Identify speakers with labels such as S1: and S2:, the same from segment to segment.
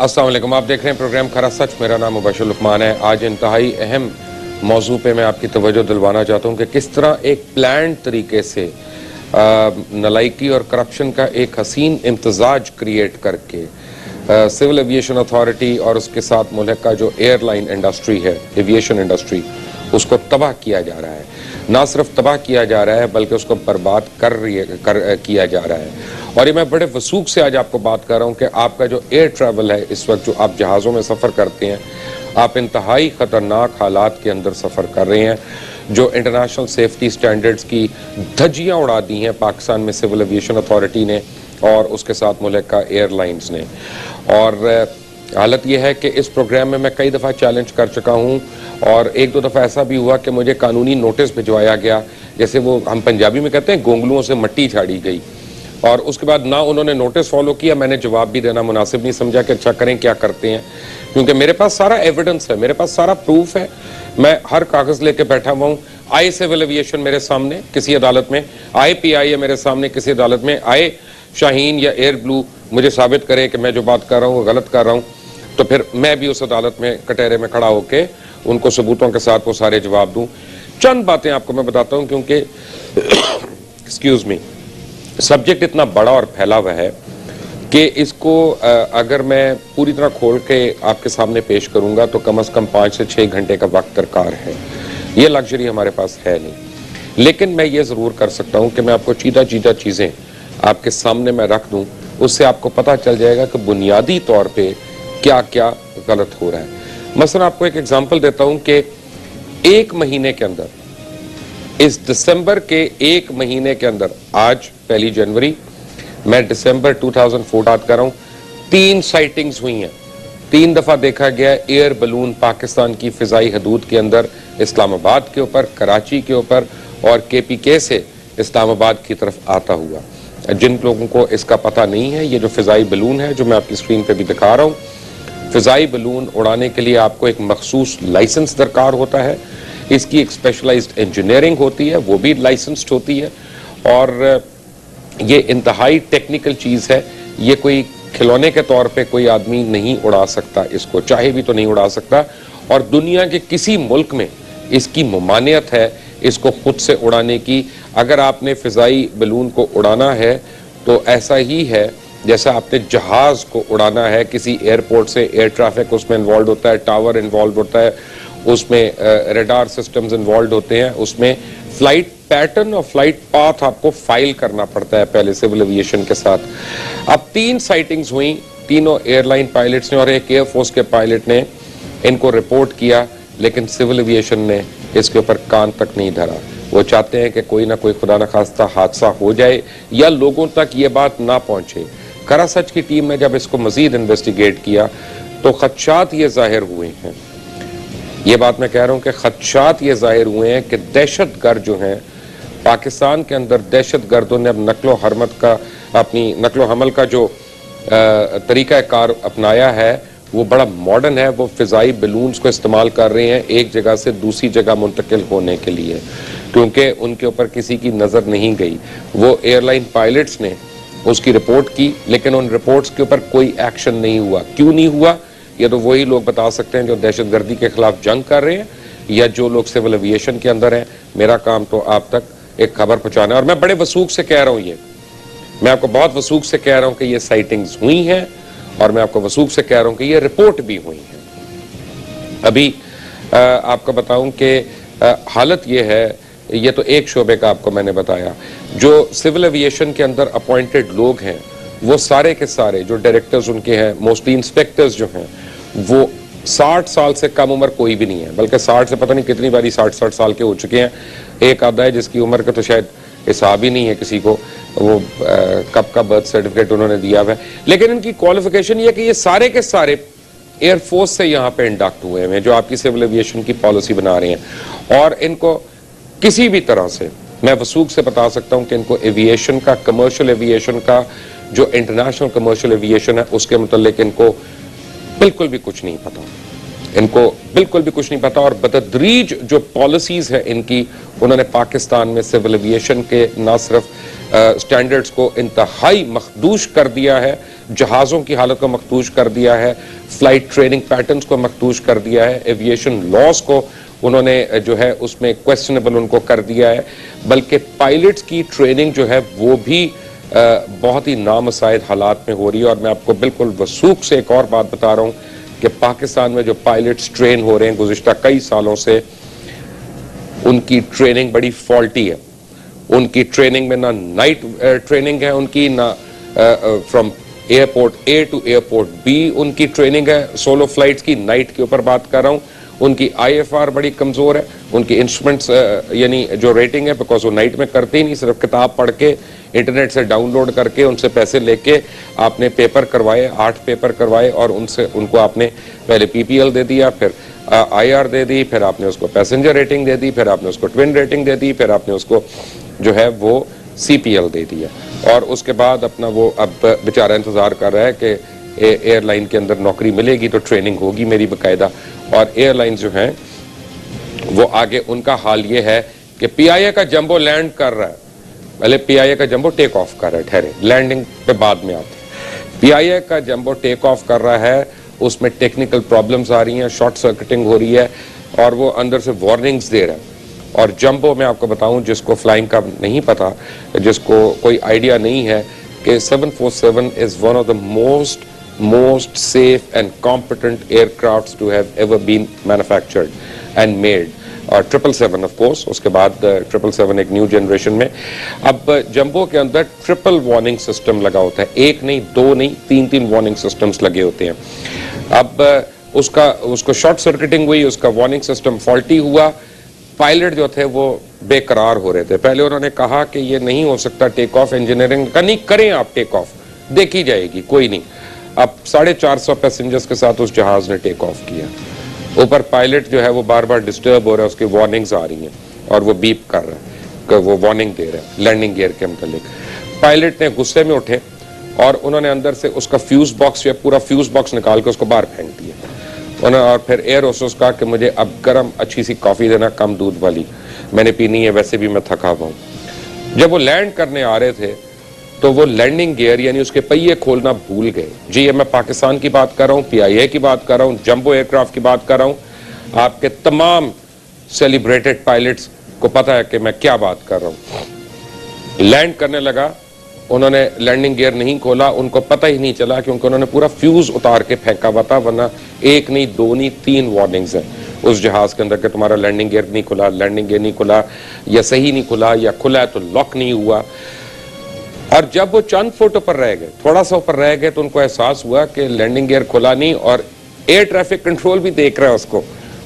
S1: अस्सलाम वालेकुम, आप देख रहे हैं प्रोग्राम खरा सच। मेरा नाम मुबशर लुकमान है। आज इंतहाई अहम मौजू पे मैं आपकी तवज्जो दिलवाना चाहता हूँ कि किस तरह एक प्लान तरीके से नलायकी और करप्शन का एक हसीन इम्तजाज क्रिएट करके सिविल एविएशन अथॉरिटी और उसके साथ मुल्क का जो एयरलाइन इंडस्ट्री है, एविएशन इंडस्ट्री, उसको तबाह किया जा रहा है। ना सिर्फ तबाह किया जा रहा है बल्कि उसको बर्बाद किया जा रहा है। और ये मैं बड़े वसूख से आज आपको बात कर रहा हूँ कि आपका जो एयर ट्रैवल है, इस वक्त जो आप जहाज़ों में सफ़र करते हैं, आप इंतहाई ख़तरनाक हालात के अंदर सफ़र कर रहे हैं। जो इंटरनेशनल सेफ्टी स्टैंडर्ड्स की धज्जियाँ उड़ा दी हैं पाकिस्तान में सिविल एविएशन अथॉरिटी ने और उसके साथ मुल्क का एयरलाइंस ने। और हालत यह है कि इस प्रोग्राम में मैं कई दफ़ा चैलेंज कर चुका हूँ और एक दो दफ़ा ऐसा भी हुआ कि मुझे कानूनी नोटिस भिजवाया गया, जैसे वो हम पंजाबी में कहते हैं गोंगलुओं से मट्टी झाड़ी गई। और उसके बाद ना उन्होंने नोटिस फॉलो किया, मैंने जवाब भी देना मुनासिब नहीं समझा कि अच्छा करें क्या करते हैं, क्योंकि मेरे पास सारा एविडेंस है, मेरे पास सारा प्रूफ है। मैं हर कागज़ लेके बैठा हुआ हूँ। आए सिविल एविएशन मेरे सामने किसी अदालत में, आए PI है मेरे सामने किसी अदालत में, आए शाहीन या एयर ब्लू मुझे साबित करे कि मैं जो बात कर रहा हूँ वो गलत कर रहा हूँ, तो फिर मैं भी उस अदालत में कटहरे में खड़ा होके उनको सबूतों के साथ वो सारे जवाब दूँ। चंद बातें आपको मैं बताता हूँ क्योंकि एक्सक्यूज मी, सब्जेक्ट इतना बड़ा और फैला हुआ है कि इसको अगर मैं पूरी तरह खोल के आपके सामने पेश करूंगा तो कम से कम 5 से 6 घंटे का वक्त दरकार है। ये लग्जरी हमारे पास है नहीं, लेकिन मैं ये ज़रूर कर सकता हूँ कि मैं आपको चीज़ा चीज़ें आपके सामने मैं रख दूँ, उससे आपको पता चल जाएगा कि बुनियादी तौर पर क्या क्या गलत हो रहा है। मसलन आपको एक एग्जाम्पल देता हूँ कि एक महीने के अंदर, इस दिसंबर के एक महीने के अंदर, आज 1 जनवरी, मैं दिसंबर 2004 बात कर रहा हूँ, 3 साइटिंग्स हुई हैं। 3 दफा देखा गया एयर बलून पाकिस्तान की फिजाई हदूद के अंदर, इस्लामाबाद के ऊपर, कराची के ऊपर और KPK से इस्लामाबाद की तरफ आता हुआ। जिन लोगों को इसका पता नहीं है, ये जो फिजाई बलून है जो मैं आपकी स्क्रीन पे भी दिखा रहा हूँ, फिजाई बलून उड़ाने के लिए आपको एक मखसूस लाइसेंस दरकार होता है, इसकी एक स्पेशलाइज्ड इंजीनियरिंग होती है, वो भी लाइसेंस्ड होती है और ये इंतहाई टेक्निकल चीज़ है। ये कोई खिलौने के तौर पे कोई आदमी नहीं उड़ा सकता, इसको चाहे भी तो नहीं उड़ा सकता। और दुनिया के किसी मुल्क में इसकी ममानियत है इसको खुद से उड़ाने की। अगर आपने फिजाई बलून को उड़ाना है तो ऐसा ही है जैसा आपने जहाज़ को उड़ाना है किसी एयरपोर्ट से। एयर ट्रैफिक उसमें इन्वॉल्व होता है, टावर इन्वॉल्व होता है, उसमें रडार सिस्टम्स इन्वॉल्व होते हैं, उसमें फ्लाइट पैटर्न और फ्लाइट पाथ आपको फाइल करना पड़ता है पहले सिविल एविएशन के साथ। अब 3 साइटिंग्स हुई, तीनों एयरलाइन पायलट्स ने और एक एयरफोर्स के पायलट ने इनको रिपोर्ट किया, लेकिन सिविल एविएशन ने इसके ऊपर कान तक नहीं धरा। वो चाहते हैं कि कोई ना कोई खुदा न खास्ता हादसा हो जाए या लोगों तक ये बात ना पहुंचे। करा सच की टीम ने जब इसको मजीद इन्वेस्टिगेट किया तो खदशात ये जाहिर हुए हैं, ये बात मैं कह रहा हूं कि खदशात ये जाहिर हुए हैं कि दहशतगर्द जो हैं पाकिस्तान के अंदर, दहशतगर्दों ने अब नकलो हरमत का, अपनी नकलो हमल का जो तरीका कार अपनाया है वो बड़ा मॉडर्न है। वो फिजाई बलून्स को इस्तेमाल कर रहे हैं एक जगह से दूसरी जगह मुंतकिल होने के लिए, क्योंकि उनके ऊपर किसी की नज़र नहीं गई। वो एयरलाइन पायलट्स ने उसकी रिपोर्ट की, लेकिन उन रिपोर्ट्स के ऊपर कोई एक्शन नहीं हुआ। क्यों नहीं हुआ, ये तो वही लोग बता सकते हैं जो दहशतगर्दी के खिलाफ जंग कर रहे हैं या जो लोग सिविल एविएशन के अंदर हैं। मेरा काम तो आप तक एक खबर पहुंचाना है और मैं बड़े वसूख से कह रहा हूं, ये मैं आपको बहुत वसूख से कह रहा हूं कि ये साइटिंग्स हुई हैं और मैं आपको वसूख से कह रहा हूं कि ये रिपोर्ट भी हुई है। अभी आपको बताऊं कि हालत ये है, ये तो एक शोबे का आपको मैंने बताया। जो सिविल एविएशन के अंदर अपॉइंटेड लोग हैं वो सारे के सारे जो डायरेक्टर्स उनके हैं, मोस्टली इंस्पेक्टर्स जो हैं, वो 60 साल से कम उम्र कोई भी नहीं है, बल्कि 60 से पता नहीं कितनी बारी 60 साल के हो चुके हैं। एक आधा है जिसकी उम्र का तो शायद हिसाब ही नहीं है किसी को, वो कब का बर्थ सर्टिफिकेट उन्होंने दिया हुआ है। लेकिन इनकी क्वालिफिकेशन ये कि ये सारे के सारे एयरफोर्स से यहाँ पे इंडक्ट हुए हैं जो आपकी सिविल एविएशन की पॉलिसी बना रहे हैं। और इनको किसी भी तरह से मैं वसूख से बता सकता हूँ कि इनको एविएशन का, कमर्शियल एविएशन का, जो इंटरनेशनल कमर्शियल एविएशन है उसके मुतल्लिक इनको बिल्कुल भी कुछ नहीं पता, इनको बिल्कुल भी कुछ नहीं पता। और बतदरीज जो पॉलिसीज है इनकी, उन्होंने पाकिस्तान में सिविल एविएशन के ना सिर्फ स्टैंडर्ड्स को इंतहाई मखदूश कर दिया है, जहाज़ों की हालत को मखदूश कर दिया है, फ्लाइट ट्रेनिंग पैटर्न्स को मखदूश कर दिया है, एविएशन लॉज को उन्होंने जो है उसमें क्वेश्चनेबल उनको कर दिया है। बल्कि पायलट्स की ट्रेनिंग जो है वो भी बहुत ही नामसाइद हालात में हो रही है। और मैं आपको बिल्कुल वसूख से एक और बात बता रहा हूँ कि पाकिस्तान में जो पायलट्स ट्रेन हो रहे हैं गुज़िश्ता कई सालों से, उनकी ट्रेनिंग बड़ी फॉल्टी है। उनकी ट्रेनिंग में ना नाइट ट्रेनिंग है उनकी, ना from airport A to airport B उनकी ट्रेनिंग है सोलो फ्लाइट्स की, नाइट के ऊपर बात कर रहा हूँ। उनकी IFR बड़ी कमज़ोर है, उनकी इंस्ट्रूमेंट्स यानी जो रेटिंग है, बिकॉज वो नाइट में करते ही नहीं, सिर्फ किताब पढ़ के इंटरनेट से डाउनलोड करके उनसे पैसे लेके आपने पेपर करवाए, 8 पेपर करवाए और उनसे उनको आपने पहले PPL दे दिया, फिर IR दे दी, फिर आपने उसको पैसेंजर रेटिंग दे दी, फिर आपने उसको ट्विन रेटिंग दे दी, फिर आपने उसको जो है वो CPL दे दिया। और उसके बाद अपना वो अब बेचारा इंतज़ार कर रहा है कि एयरलाइन के अंदर नौकरी मिलेगी तो ट्रेनिंग होगी मेरी बाकायदा। और एयरलाइन जो हैं वो आगे उनका हाल ये है कि PIA का जंबो लैंड कर रहा है, पहले PIA का जंबो टेक ऑफ कर रहा है, ठहरे लैंडिंग पे बाद में आते हैं। PIA का जंबो टेक ऑफ कर रहा है, उसमें टेक्निकल प्रॉब्लम्स आ रही हैं, शॉर्ट सर्किटिंग हो रही है और वो अंदर से वार्निंग्स दे रहा है। और जंबो मैं आपको बताऊं, जिसको फ्लाइंग का नहीं पता, जिसको कोई आइडिया नहीं है कि 747 is one of the most safe and competent aircrafts to have ever been manufactured and made, और 777 ऑफ कोर्स, उसके बाद 777 एक न्यू जनरेशन में। अब जंबो के अंदर ट्रिपल वार्निंग सिस्टम लगा होता है, एक नहीं, दो नहीं, तीन वार्निंग सिस्टम्स लगे होते हैं। अब उसको शॉर्ट सर्किटिंग हुई, उसका वार्निंग सिस्टम फॉल्टी हुआ, पायलट जो थे वो बेकरार हो रहे थे। पहले उन्होंने कहा कि ये नहीं हो सकता टेक ऑफ, इंजीनियरिंग का नहीं करें आप टेक ऑफ, देखी जाएगी, कोई नहीं। अब 450 पैसेंजर्स के साथ उस जहाज ने टेक ऑफ किया। ऊपर पायलट जो है वो बार बार डिस्टर्ब हो रहा है, उसकी वार्निंग्स आ रही हैं और वो बीप कर रहा है कि वो वार्निंग दे रहा है लैंडिंग गियर के मुतालिक। पायलट ने गुस्से में उठे और उन्होंने अंदर से उसका फ्यूज बॉक्स या पूरा फ्यूज बॉक्स निकाल के उसको बाहर फेंक दिया उन्होंने। और फिर एयर होस्टेस कहा कि मुझे अब गर्म अच्छी सी कॉफी देना, कम दूध वाली, मैंने पीनी है, वैसे भी मैं थका हुआ हूं। जब वो लैंड करने आ रहे थे तो वो लैंडिंग गियर यानी उसके पहिए खोलना भूल गए। जी, ये मैं पाकिस्तान की बात कर रहा हूँ, PIA की बात कर रहा हूँ, जंबो एयरक्राफ्ट की बात कर रहा हूँ। आपके तमाम सेलिब्रेटेड पायलट्स को पता है कि मैं क्या बात कर रहा हूँ। लैंड करने लगा, उन्होंने लैंडिंग गियर नहीं खोला, उनको पता ही नहीं चला क्योंकि उन्होंने पूरा फ्यूज उतार के फेंका हुआ था, वरना एक नहीं, दो नहीं, 3 वार्निंग्स हैं उस जहाज के अंदर कि तुम्हारा लैंडिंग गियर नहीं खुला, लैंडिंग गियर नहीं खुला, या सही नहीं खुला, या खुला है तो लॉक नहीं हुआ। और जब वो चंद फुट ऊपर रह गए, थोड़ा सा ऊपर रह गए, तो उनको एहसास हुआ कि लैंडिंग गियर खुला नहीं और एयर ट्रैफिक कंट्रोल भी देख रहा है उसको,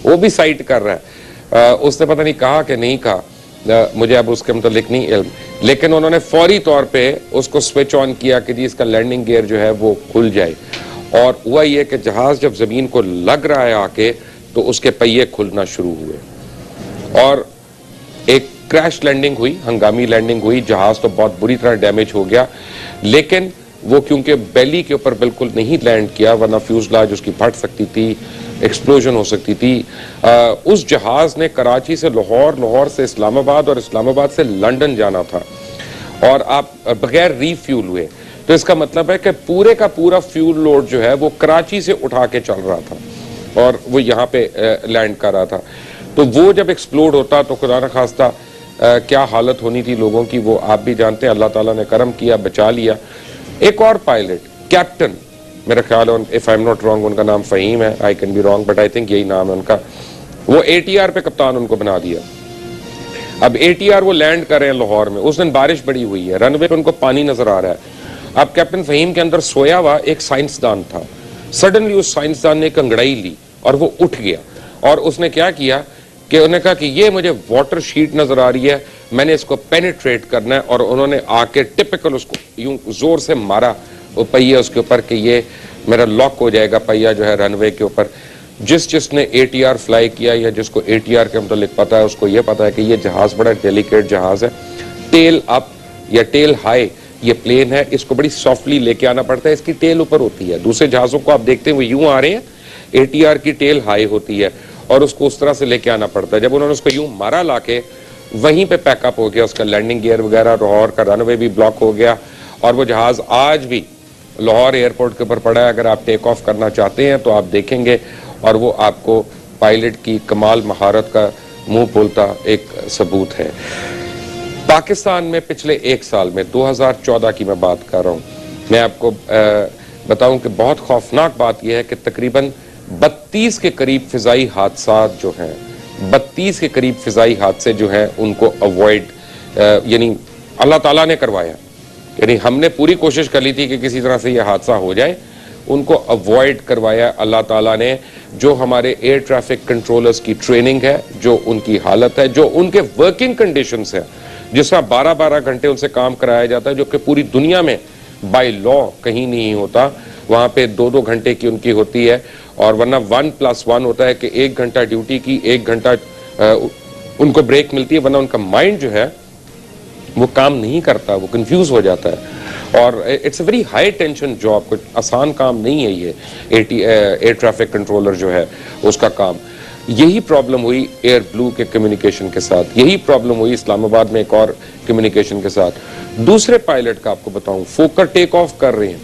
S1: वो भी साइट कर रहा है। उसने पता नहीं कहा कि नहीं कहा, मुझे अब उसके मुतालिक नहीं इल्म, लेकिन उन्होंने फौरी तौर पे उसको स्विच ऑन किया कि जी इसका लैंडिंग गियर जो है वो खुल जाए। और हुआ ये कि जहाज जब जमीन को लग रहा है आके तो उसके पहिए खुलना शुरू हुए और एक क्रैश लैंडिंग हुई, हंगामी लैंडिंग हुई। जहाज तो बहुत बुरी तरह डैमेज हो गया, लेकिन वो क्योंकि बेली के ऊपर बिल्कुल नहीं लैंड किया, वरना फ्यूजलाज उसकी फट सकती थी, एक्सप्लोजन हो सकती थी। उस जहाज ने कराची से लाहौर, लाहौर से इस्लामाबाद और इस्लामाबाद से लंदन जाना था और आप बगैर रीफ्यूल हुए, तो इसका मतलब है कि पूरे का पूरा फ्यूल लोड जो है वो कराची से उठा के चल रहा था और वो यहाँ पे लैंड कर रहा था। तो वो जब एक्सप्लोड होता तो खुदा न खास्ता क्या हालत होनी थी लोगों की, वो आप भी जानते हैं। अल्लाह ताला ने करम किया, बचा लिया। एक और पायलट, कैप्टन, मेरा ख्याल है, if I am not wrong, उनका नाम फ़हीम है, I can be wrong but I think यही नाम है उनका, वो ATR पे कप्तान उनको बना दिया। अब ATR वो लैंड कर रहे हैं लाहौर में, उस दिन बारिश बड़ी हुई है, रनवे पे उनको पानी नजर आ रहा है। अब कैप्टन फ़हीम के अंदर सोया हुआ एक साइंसदान था, सडनली उस साइंसदान ने एक अंगड़ाई ली और वो उठ गया और उसने क्या किया कि उन्होंने कहा कि ये मुझे वाटर शीट नजर आ रही है, मैंने इसको पेनिट्रेट करना है। और उन्होंने आके टिपिकल उसको यूं जोर से मारा वो पहिया उसके ऊपर कि ये मेरा लॉक हो जाएगा पहिया जो है रनवे के ऊपर। जिसने ATR फ्लाई किया या जिसको ATR के मतलब पता है उसको ये पता है कि ये जहाज बड़ा डेलिकेट जहाज है। टेल अप या टेल हाई ये प्लेन है, इसको बड़ी सॉफ्टली लेके आना पड़ता है, इसकी टेल ऊपर होती है। दूसरे जहाजों को आप देखते हैं वो यूं आ रहे हैं, ATR की टेल हाई होती है और उसको उस तरह से लेके आना पड़ता है। जब उन्होंने उसको यूं मारा लाके वहीं पे पैकअप हो गया, उसका लैंडिंग गियर वगैरह, लाहौर का रनवे भी ब्लॉक हो गया और वो जहाज आज भी लाहौर एयरपोर्ट के ऊपर पड़ा है। अगर आप टेक ऑफ करना चाहते हैं तो आप देखेंगे और वो आपको पायलट की कमाल महारत का मुंह बोलता एक सबूत है। पाकिस्तान में पिछले एक साल में 2014 की मैं बात कर रहा हूं, मैं आपको बताऊं कि बहुत खौफनाक बात यह है कि तकरीबन 32 के करीब फिजाई हादसा जो हैं, 32 के करीब फिजाई हादसे जो हैं उनको अवॉइड यानी अल्लाह ताला ने करवाया। यानी हमने पूरी कोशिश कर ली थी कि किसी तरह से यह हादसा हो जाए, उनको अवॉइड करवाया अल्लाह ताला ने। जो हमारे एयर ट्रैफिक कंट्रोलर्स की ट्रेनिंग है, जो उनकी हालत है, जो उनके वर्किंम कंडीशंस है, जिसका 12-12 घंटे उनसे काम कराया जाता है, जो कि पूरी दुनिया में बाय लॉ कहीं नहीं होता। वहां पे 2-2 घंटे की उनकी होती है और वरना 1+1 होता है कि 1 घंटा ड्यूटी की, 1 घंटा उनको ब्रेक मिलती है, वरना उनका माइंड जो है वो काम नहीं करता, वो कंफ्यूज हो जाता है। और it's a very high tension job, कुछ आसान काम नहीं है ये एयर ट्रैफिक कंट्रोलर जो है उसका काम। यही प्रॉब्लम हुई एयर ब्लू के कम्युनिकेशन के साथ, यही प्रॉब्लम हुई इस्लामाबाद में एक और कम्युनिकेशन के साथ। दूसरे पायलट का आपको बताऊं, फोकर टेक ऑफ कर रहे हैं,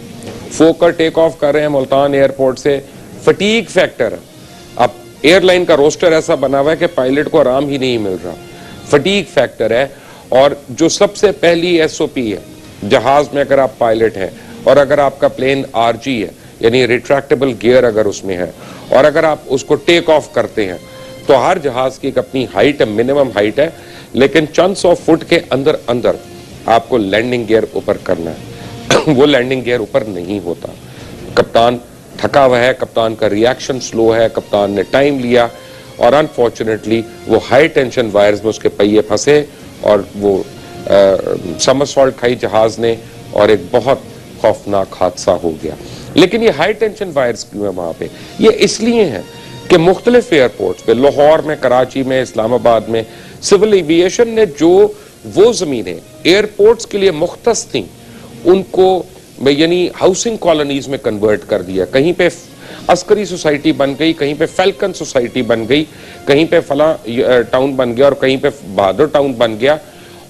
S1: फोकर टेक ऑफ कर रहे हैं मुल्तान एयरपोर्ट से, फटीग फैक्टर है। अब एयरलाइन का रोस्टर ऐसा बना हुआ है कि पायलट को आराम ही नहीं मिल रहा, फटीग फैक्टर है। और जो सबसे पहली एसओपी है जहाज में, अगर आप पायलट हैं और अगर आपका प्लेन आरजी है यानी रिट्रैक्टेबल गियर अगर उसमें है और अगर आप उसको टेक ऑफ करते हैं तो हर जहाज की एक अपनी हाइट है, मिनिमम हाइट है, लेकिन चंद 100 फुट के अंदर अंदर आपको लैंडिंग गियर ऊपर करना है। वो लैंडिंग गियर ऊपर नहीं होता। कप्तान थका हुआ है, कप्तान का रिएक्शन स्लो है, कप्तान ने टाइम लिया और अनफॉर्चुनेटली वो हाई टेंशन वायर्स में उसके पहिए फंसे और वो समरसॉल्ट खाई जहाज ने और एक बहुत खौफनाक हादसा हो गया। लेकिन ये हाई टेंशन वायर्स क्यों है वहां पे? ये इसलिए हैं कि मुख्तलिफ एयरपोर्ट्स पे, लाहौर में, कराची में, इस्लामाबाद में, सिविल एविएशन ने जो वो जमीनें एयरपोर्ट्स के लिए मुख्तस थी उनको यानी हाउसिंग कॉलोनीज में कन्वर्ट कर दिया। कहीं पे अस्करी सोसाइटी बन गई, कहीं पे फैल्कन सोसाइटी बन गई, कहीं पे फला टाउन बन गया और कहीं पे बहादुर टाउन बन गया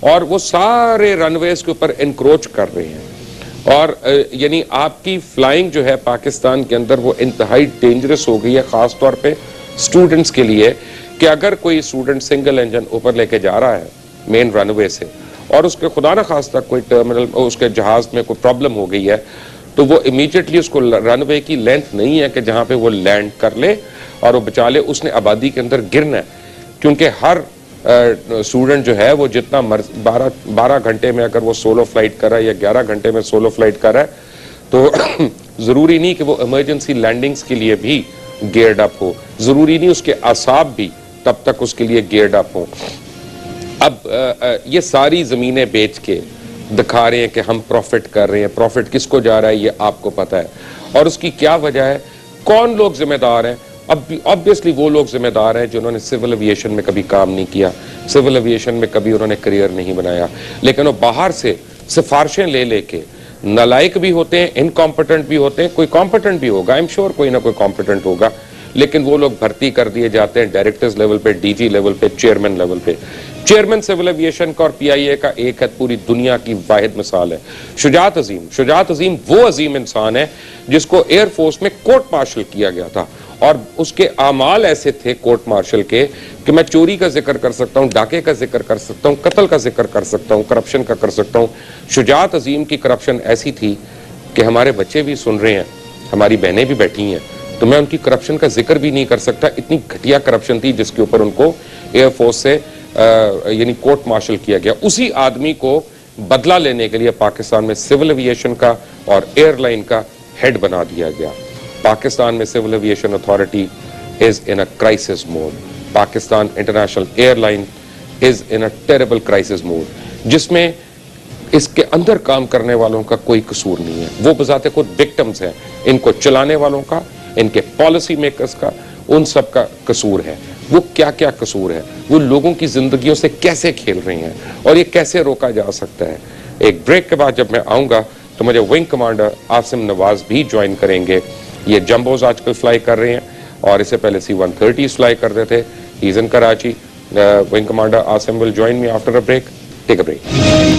S1: और वो सारे रनवेज के ऊपर इंक्रोच कर रहे हैं। और यानी आपकी फ्लाइंग जो है पाकिस्तान के अंदर वो इंतहाई डेंजरस हो गई है, खास तौर पे स्टूडेंट्स के लिए, कि अगर कोई स्टूडेंट सिंगल इंजन ऊपर लेके जा रहा है मेन रनवे से और उसके खुदा न खास्ता कोई टर्मिनल, उसके जहाज में कोई प्रॉब्लम हो गई है, तो वो इमीडिएटली उसको रनवे की लेंथ नहीं है कि जहां पे वो लैंड कर ले और वो बचा ले, उसने आबादी के अंदर गिरना है। क्योंकि हर स्टूडेंट जो है वो जितना 12 घंटे में अगर वो सोलो फ्लाइट कर रहा है या 11 घंटे में सोलो फ्लाइट कर रहा है तो जरूरी नहीं कि वो इमरजेंसी लैंडिंग्स के लिए भी गियर्ड अप हो, जरूरी नहीं उसके आसाब भी तब तक उसके लिए गियर्ड अप हो। अब ये सारी जमीनें बेच के दिखा रहे हैं कि हम प्रॉफिट कर रहे हैं। प्रॉफिट किसको जा रहा है ये आपको पता है और उसकी क्या वजह है, कौन लोग जिम्मेदार हैं? अब ऑब्वियसली वो लोग जिम्मेदार हैं जिन्होंने सिविल एविएशन में कभी काम नहीं किया, सिविल एविएशन में कभी उन्होंने करियर नहीं बनाया, लेकिन वो बाहर से सिफारिशें ले लेके नालायक भी होते हैं, इनकॉम्पिटेंट भी होते हैं, कोई कॉम्पिटेंट भी होगा, आई एम श्योर कोई ना कोई कॉम्पिटेंट होगा, लेकिन वो लोग भर्ती कर दिए जाते हैं डायरेक्टर्स लेवल पे, डीजी लेवल पे, चेयरमैन लेवल पे। चेयरमैन सिविल एविएशन का और पीआईए का एक है, पूरी दुनिया की वाहिद मिसाल है शुजात अजीम। शुजात अजीम वो अजीम इंसान है जिसको एयरफोर्स में कोर्ट मार्शल किया गया था और उसके आमाल ऐसे थे कोर्ट मार्शल के कि मैं चोरी का जिक्र कर सकता हूं, डाके का जिक्र कर सकता हूं, कत्ल का जिक्र कर सकता हूं, करप्शन का कर सकता हूं। शुजात अजीम की करप्शन ऐसी थी कि हमारे बच्चे भी सुन रहे हैं, हमारी बहनें भी बैठी हैं, तो मैं उनकी करप्शन का जिक्र भी नहीं कर सकता। इतनी घटिया करप्शन थी जिसके ऊपर उनको एयरफोर्स से यानी कोर्ट मार्शल किया गया। उसी आदमी को बदला लेने के लिए पाकिस्तान में सिविल एविएशन का और एयरलाइन का हेड बना दिया गया। पाकिस्तान में civil aviation authority is in a crisis mode. Pakistan international airline is in a terrible crisis mode, जिसमें इसके अंदर काम करने वालों का कोई कसूर नहीं है। वो बजाते खुद विक्टिम्स हैं, इनको चलाने वालों का, इनके पॉलिसी मेकर्स का, उन सब का कसूर है। वो क्या क्या कसूर है, वो लोगों की जिंदगियों से कैसे खेल रही हैं और ये कैसे रोका जा सकता है। एक ब्रेक के बाद जब मैं आऊंगा तो मुझे विंग कमांडर आसिम नवाज भी ज्वाइन करेंगे। ये जंबोज आजकल फ्लाई कर रहे हैं और इससे पहले C-130 फ्लाई करते थे। He is in Karachi. Wing Commander Asim will join me after a break. Take a break.